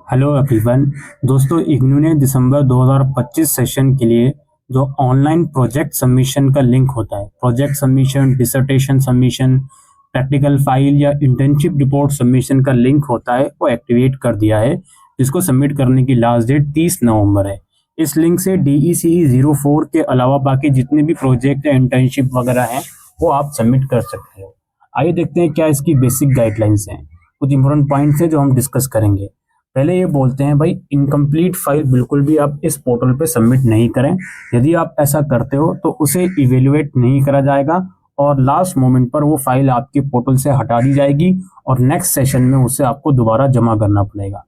Hello everyone. दोस्तों, इग्नू ने दिसंबर 2025 session के लिए जो ऑनलाइन प्रोजेक्ट सबमिशन का लिंक होता है, project submission, dissertation submission, practical file या इंटर्नशिप रिपोर्ट सबमिशन का लिंक होता है, वो एक्टिवेट कर दिया है। जिसको सबमिट करने की लास्ट डेट 30 नवंबर है। इस लिंक से DECE 04 के अलावा बाकी जितने भी प्रोजेक्ट या इंटर्नशिप वगैरह हैं वो आप सबमिट कर सकते हो। आइए देखते हैं क्या इसकी बेसिक गाइडलाइंस हैं। कुछ इंपॉर्टेंट पॉइंट्स हैं जो हम डिस्कस करेंगे। पहले ये बोलते हैं भाई, इनकम्प्लीट फाइल बिल्कुल भी आप इस पोर्टल पे सबमिट नहीं करें। यदि आप ऐसा करते हो तो उसे इवेल्युएट नहीं करा जाएगा और लास्ट मोमेंट पर वो फाइल आपके पोर्टल से हटा दी जाएगी और नेक्स्ट सेशन में उसे आपको दोबारा जमा करना पड़ेगा।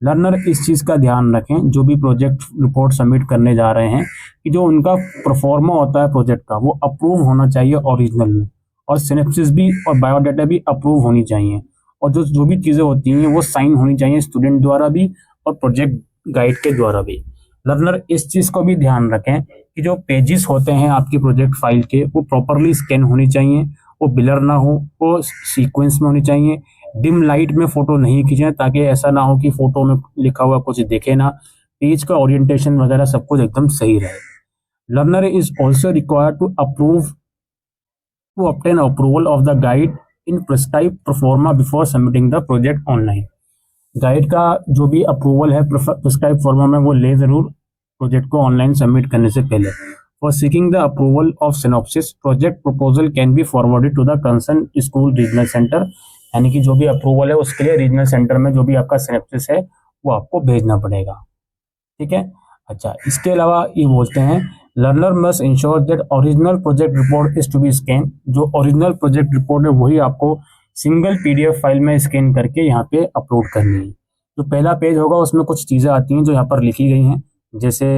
लर्नर इस चीज़ का ध्यान रखें, जो भी प्रोजेक्ट रिपोर्ट सबमिट करने जा रहे हैं, कि जो उनका प्रोफॉर्मा होता है प्रोजेक्ट का वो अप्रूव होना चाहिए ओरिजिनल में, और सिनेप्सिस भी और बायोडाटा भी अप्रूव होनी चाहिए, और जो जो भी चीज़ें होती हैं वो साइन होनी चाहिए स्टूडेंट द्वारा भी और प्रोजेक्ट गाइड के द्वारा भी। लर्नर इस चीज़ को भी ध्यान रखें कि जो पेजेस होते हैं आपकी प्रोजेक्ट फाइल के वो प्रॉपरली स्कैन होनी चाहिए, वो ब्लर ना हो, वो सीक्वेंस में होनी चाहिए। डिम लाइट में फोटो नहीं खींचें ताकि ऐसा ना हो कि फोटो में लिखा हुआ कुछ दिखे ना। पेज का ओरिएंटेशन वगैरह सब कुछ एकदम सही रहे। Learner is also required to obtain approval of the guide in prescribed proforma before submitting the project online। Guide का जो भी अप्रूवल है प्रिस्क्राइब फॉर्मा में वो ले जरूर प्रोजेक्ट को ऑनलाइन सबमिट करने से पहले। For seeking the approval of synopsis, project proposal can be forwarded to the concern school regional centre. यानी कि जो भी अप्रूवल है उसके लिए रीजनल सेंटर में जो भी आपका सिनॉप्सिस है वो आपको भेजना पड़ेगा। ठीक है। अच्छा, इसके अलावा ये बोलते हैं, learner must ensure that original project report is to be scan. जो ओरिजिनल प्रोजेक्ट रिपोर्ट है वही आपको सिंगल PDF फाइल में स्कैन करके यहाँ पे अपलोड करनी है। जो पहला पेज होगा उसमें कुछ चीज़ें आती हैं जो यहाँ पर लिखी गई हैं, जैसे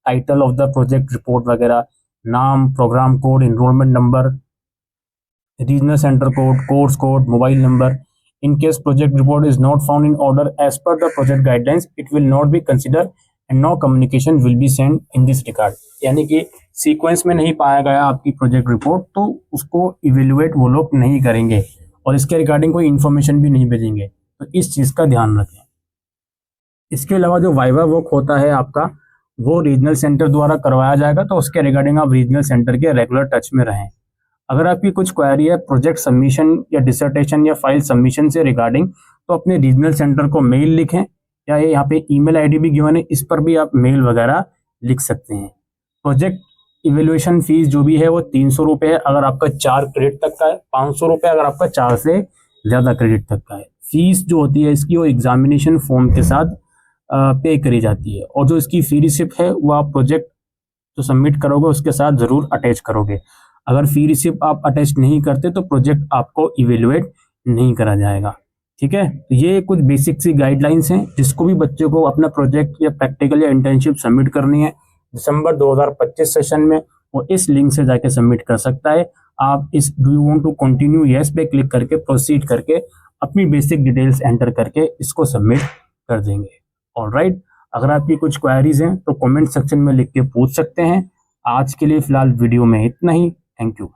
title of the project report वगैरह, नाम, programme code, enrolment number, regional centre code, course code, mobile number. In case project report is not found in order as per the project guidelines, it will not be considered and no communication will be sent in this regard। यानी कि sequence में नहीं पाया गया आपकी project report तो उसको evaluate वो लोग नहीं करेंगे और इसके रिगार्डिंग कोई इन्फॉर्मेशन भी नहीं भेजेंगे। तो इस चीज़ का ध्यान रखें। इसके अलावा जो वाइवा वर्क होता है आपका वो रीजनल सेंटर द्वारा करवाया जाएगा, तो उसके रिगार्डिंग आप रीजनल सेंटर के रेगुलर टच में रहें। अगर आपकी कुछ क्वेरी है प्रोजेक्ट सबमिशन या डिसर्टेशन या फाइल सबमिशन से रिगार्डिंग, तो अपने रीजनल सेंटर को मेल लिखें, या ये यहाँ पे ईमेल आईडी भी गिवन है, इस पर भी आप मेल वगैरह लिख सकते हैं। प्रोजेक्ट इवेल्युएशन फीस जो भी है वो 300 रुपये है अगर आपका 4 क्रेडिट तक का है, 500 रुपये अगर आपका 4 से ज़्यादा क्रेडिट तक का है। फीस जो होती है इसकी वो एग्जामिनेशन फॉर्म के साथ पे करी जाती है, और जो इसकी फी रिसिप्ट है वो आप प्रोजेक्ट जो सबमिट करोगे उसके साथ ज़रूर अटैच करोगे। अगर फी रिसिप्ट आप अटैच नहीं करते तो प्रोजेक्ट आपको इवेल्युएट नहीं करा जाएगा। ठीक है, तो ये कुछ बेसिक सी गाइडलाइंस हैं जिसको भी बच्चे को अपना प्रोजेक्ट या प्रैक्टिकल या इंटर्नशिप सबमिट करनी है दिसंबर 2025 सेशन में, वो इस लिंक से जाके सबमिट कर सकता है। आप इस do you want to continue yes पे क्लिक करके प्रोसीड करके अपनी बेसिक डिटेल्स एंटर करके इसको सबमिट कर देंगे। ऑलराइट, अगर आपकी कुछ क्वेरीज हैं तो कमेंट सेक्शन में लिख के पूछ सकते हैं। आज के लिए फिलहाल वीडियो में इतना ही। Thank you.